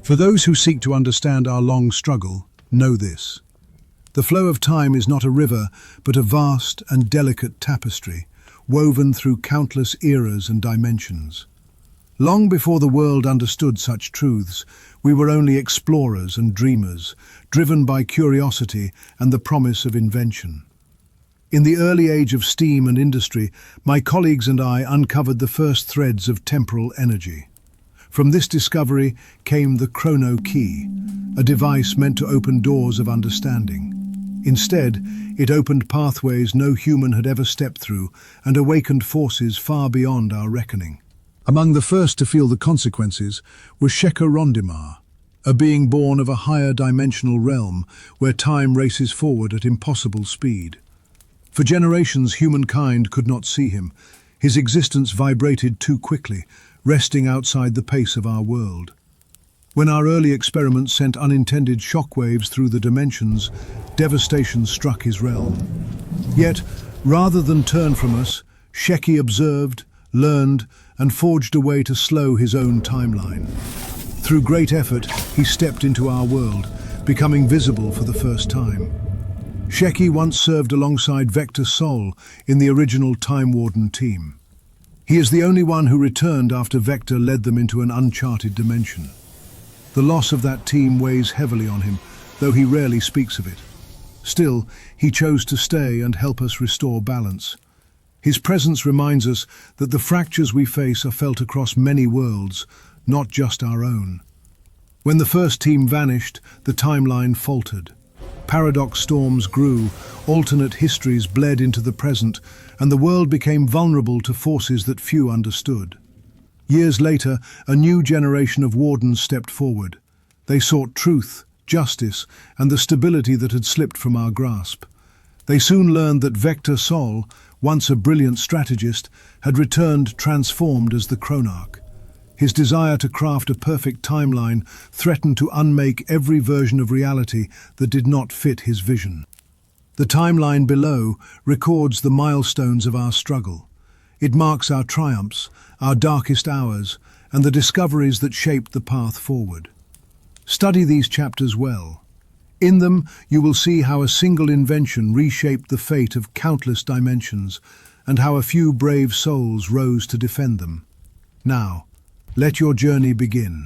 For those who seek to understand our long struggle, know this. The flow of time is not a river, but a vast and delicate tapestry, woven through countless eras and dimensions. Long before the world understood such truths, we were only explorers and dreamers, driven by curiosity and the promise of invention. In the early age of steam and industry, my colleagues and I uncovered the first threads of temporal energy. From this discovery came the Chrono-Key, a device meant to open doors of understanding. Instead, it opened pathways no human had ever stepped through and awakened forces far beyond our reckoning. Among the first to feel the consequences was Sheckorondymar, a being born of a higher dimensional realm where time races forward at impossible speed. For generations, humankind could not see him. His existence vibrated too quickly, resting outside the pace of our world. When our early experiments sent unintended shockwaves through the dimensions, devastation struck his realm. Yet, rather than turn from us, Sheki observed, learned, and forged a way to slow his own timeline. Through great effort, he stepped into our world, becoming visible for the first time. Sheki once served alongside Vektar Sol in the original Time Warden team. He is the only one who returned after Vektar led them into an uncharted dimension. The loss of that team weighs heavily on him, though he rarely speaks of it. Still, he chose to stay and help us restore balance. His presence reminds us that the fractures we face are felt across many worlds, not just our own. When the first team vanished, the timeline faltered. Paradox storms grew, alternate histories bled into the present, and the world became vulnerable to forces that few understood. Years later, a new generation of Wardens stepped forward. They sought truth, justice, and the stability that had slipped from our grasp. They soon learned that Vektar Sol, once a brilliant strategist, had returned transformed as the Chronarch. His desire to craft a perfect timeline threatened to unmake every version of reality that did not fit his vision. The timeline below records the milestones of our struggle. It marks our triumphs, our darkest hours, and the discoveries that shaped the path forward. Study these chapters well. In them, you will see how a single invention reshaped the fate of countless dimensions, and how a few brave souls rose to defend them. Now, let your journey begin.